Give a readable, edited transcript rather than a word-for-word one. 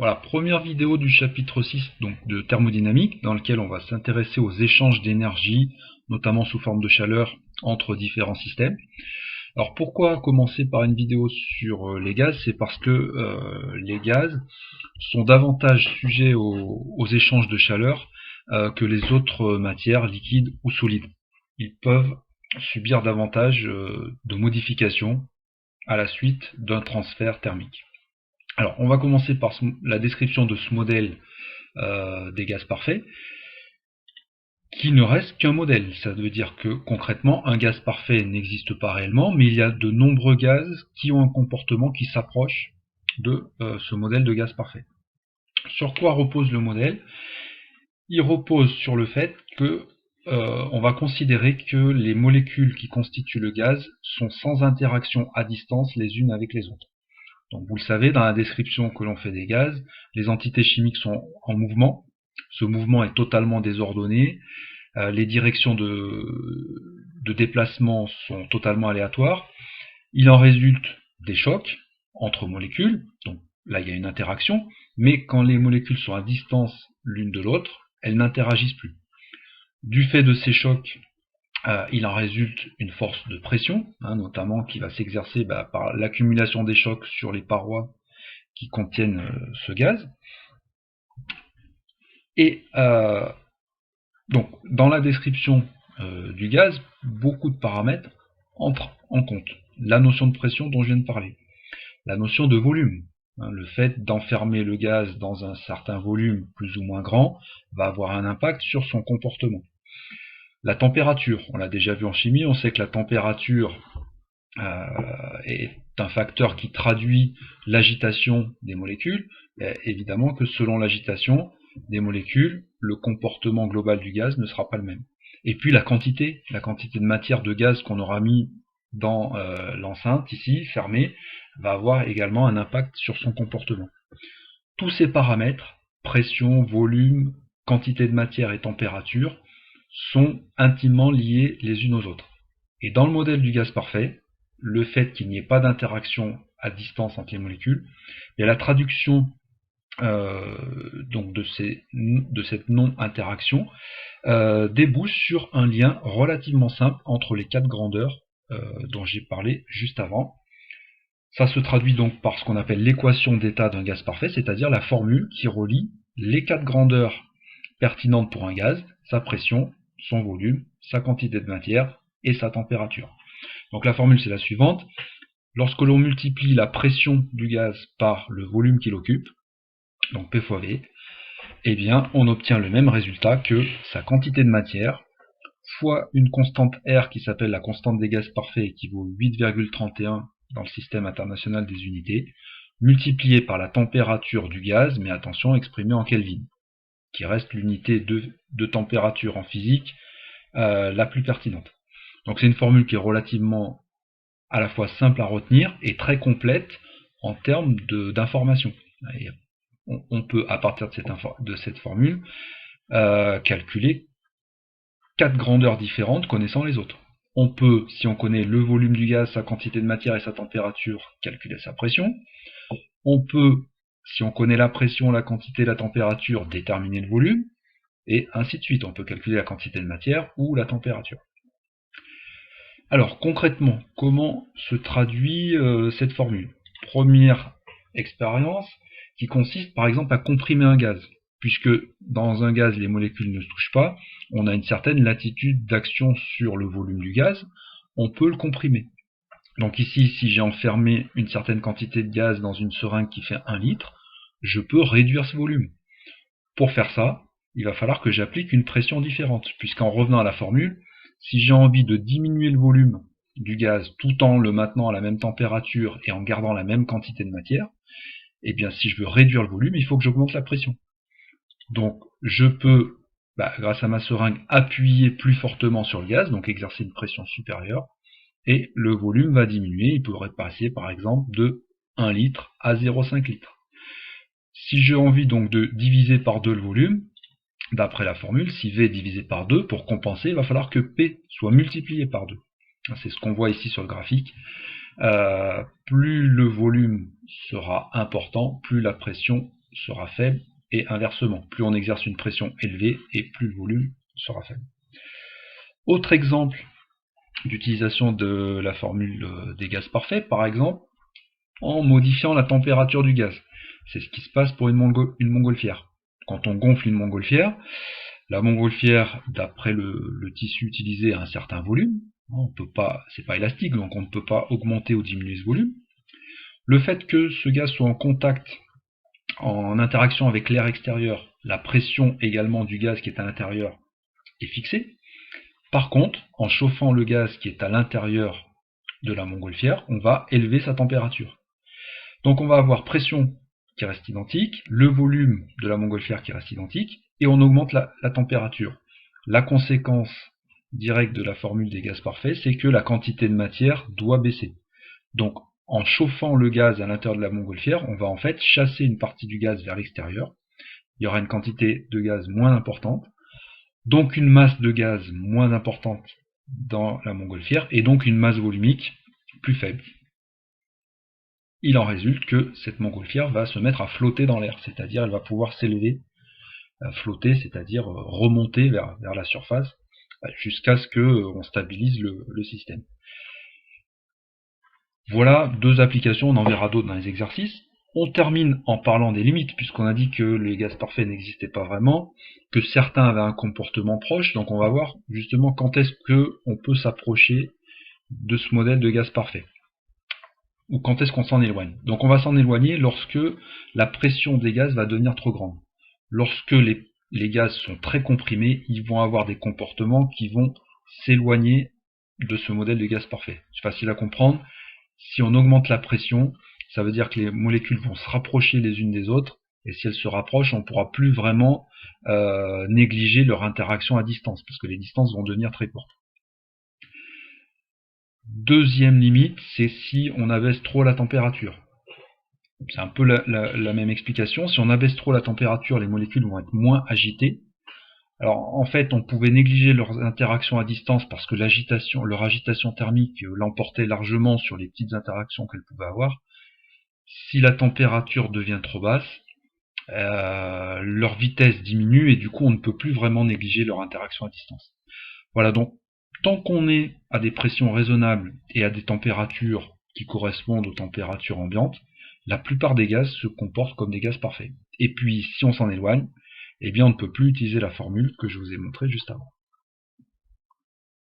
Voilà, première vidéo du chapitre 6 donc, de thermodynamique, dans lequel on va s'intéresser aux échanges d'énergie, notamment sous forme de chaleur, entre différents systèmes. Alors pourquoi commencer par une vidéo sur les gaz? C'est parce que les gaz sont davantage sujets aux échanges de chaleur que les autres matières liquides ou solides. Ils peuvent subir davantage de modifications à la suite d'un transfert thermique. Alors, on va commencer par la description de ce modèle des gaz parfaits, qui ne reste qu'un modèle. Ça veut dire que, concrètement, un gaz parfait n'existe pas réellement, mais il y a de nombreux gaz qui ont un comportement qui s'approche de ce modèle de gaz parfait. Sur quoi repose le modèle? Il repose sur le fait que on va considérer que les molécules qui constituent le gaz sont sans interaction à distance les unes avec les autres. Donc vous le savez, dans la description que l'on fait des gaz, les entités chimiques sont en mouvement. Ce mouvement est totalement désordonné. Les directions de déplacement sont totalement aléatoires. Il en résulte des chocs entre molécules. Donc là, il y a une interaction. Mais quand les molécules sont à distance l'une de l'autre, elles n'interagissent plus. Du fait de ces chocs, il en résulte une force de pression, notamment qui va s'exercer par l'accumulation des chocs sur les parois qui contiennent ce gaz. Et donc, dans la description du gaz, beaucoup de paramètres entrent en compte. La notion de pression dont je viens de parler, la notion de volume, le fait d'enfermer le gaz dans un certain volume plus ou moins grand va avoir un impact sur son comportement. La température, on l'a déjà vu en chimie, on sait que la température est un facteur qui traduit l'agitation des molécules. Et évidemment que selon l'agitation des molécules, le comportement global du gaz ne sera pas le même. Et puis la quantité de matière de gaz qu'on aura mis dans l'enceinte, ici, fermée, va avoir également un impact sur son comportement. Tous ces paramètres, pression, volume, quantité de matière et température, sont intimement liés les unes aux autres. Et dans le modèle du gaz parfait, le fait qu'il n'y ait pas d'interaction à distance entre les molécules, et la traduction donc de cette non-interaction débouche sur un lien relativement simple entre les quatre grandeurs dont j'ai parlé juste avant. Ça se traduit donc par ce qu'on appelle l'équation d'état d'un gaz parfait, c'est-à-dire la formule qui relie les quatre grandeurs pertinentes pour un gaz, sa pression, son volume, sa quantité de matière et sa température. Donc la formule c'est la suivante. Lorsque l'on multiplie la pression du gaz par le volume qu'il occupe, donc P fois V, eh bien on obtient le même résultat que sa quantité de matière fois une constante R qui s'appelle la constante des gaz parfaits et qui vaut 8,31 dans le système international des unités, multiplié par la température du gaz, mais attention, exprimée en Kelvin, qui reste l'unité de température en physique la plus pertinente. Donc c'est une formule qui est relativement à la fois simple à retenir et très complète en termes d'informations. On peut, à partir de cette formule, calculer quatre grandeurs différentes connaissant les autres. On peut, si on connaît le volume du gaz, sa quantité de matière et sa température, calculer sa pression. On peut, si on connaît la pression, la quantité, la température, déterminer le volume, et ainsi de suite. On peut calculer la quantité de matière ou la température. Alors, concrètement, comment se traduit cette formule? Première expérience qui consiste par exemple à comprimer un gaz. Puisque dans un gaz, les molécules ne se touchent pas, on a une certaine latitude d'action sur le volume du gaz, on peut le comprimer. Donc ici, si j'ai enfermé une certaine quantité de gaz dans une seringue qui fait 1 litre, je peux réduire ce volume. Pour faire ça, il va falloir que j'applique une pression différente, puisqu'en revenant à la formule, si j'ai envie de diminuer le volume du gaz tout en le maintenant à la même température et en gardant la même quantité de matière, eh bien si je veux réduire le volume, il faut que j'augmente la pression. Donc je peux, grâce à ma seringue, appuyer plus fortement sur le gaz, donc exercer une pression supérieure, et le volume va diminuer, il pourrait passer par exemple de 1 litre à 0,5 litres. Si j'ai envie donc de diviser par 2 le volume, d'après la formule, si V est divisé par 2, pour compenser, il va falloir que P soit multiplié par 2. C'est ce qu'on voit ici sur le graphique. Plus le volume sera important, plus la pression sera faible, et inversement. Plus on exerce une pression élevée, et plus le volume sera faible. Autre exemple d'utilisation de la formule des gaz parfaits, par exemple, en modifiant la température du gaz. C'est ce qui se passe pour une montgolfière. Quand on gonfle une montgolfière, la montgolfière, d'après le tissu utilisé, a un certain volume. On peut pas, c'est pas élastique, donc on ne peut pas augmenter ou diminuer ce volume. Le fait que ce gaz soit en contact, en interaction avec l'air extérieur, la pression également du gaz qui est à l'intérieur est fixée. Par contre, en chauffant le gaz qui est à l'intérieur de la montgolfière, on va élever sa température. Donc on va avoir pression qui reste identique, le volume de la montgolfière qui reste identique, et on augmente la température. La conséquence directe de la formule des gaz parfaits, c'est que la quantité de matière doit baisser. Donc en chauffant le gaz à l'intérieur de la montgolfière, on va en fait chasser une partie du gaz vers l'extérieur. Il y aura une quantité de gaz moins importante, donc une masse de gaz moins importante dans la montgolfière, et donc une masse volumique plus faible. Il en résulte que cette montgolfière va se mettre à flotter dans l'air, c'est-à-dire elle va pouvoir s'élever, flotter, c'est-à-dire remonter vers la surface, jusqu'à ce qu'on stabilise le système. Voilà deux applications, on en verra d'autres dans les exercices. On termine en parlant des limites, puisqu'on a dit que les gaz parfaits n'existaient pas vraiment, que certains avaient un comportement proche, donc on va voir justement quand est-ce qu'on peut s'approcher de ce modèle de gaz parfait, ou quand est-ce qu'on s'en éloigne. Donc on va s'en éloigner lorsque la pression des gaz va devenir trop grande. Lorsque les gaz sont très comprimés, ils vont avoir des comportements qui vont s'éloigner de ce modèle de gaz parfait. C'est facile à comprendre. Si on augmente la pression, ça veut dire que les molécules vont se rapprocher les unes des autres, et si elles se rapprochent, on ne pourra plus vraiment négliger leur interaction à distance, parce que les distances vont devenir très courtes. Deuxième limite, c'est si on abaisse trop la température. C'est un peu la même explication. Si on abaisse trop la température, les molécules vont être moins agitées. Alors en fait, on pouvait négliger leurs interactions à distance parce que leur agitation thermique l'emportait largement sur les petites interactions qu'elles pouvaient avoir. Si la température devient trop basse, leur vitesse diminue et du coup on ne peut plus vraiment négliger leur interaction à distance. Voilà, donc tant qu'on est à des pressions raisonnables et à des températures qui correspondent aux températures ambiantes, la plupart des gaz se comportent comme des gaz parfaits. Et puis si on s'en éloigne, eh bien on ne peut plus utiliser la formule que je vous ai montrée juste avant.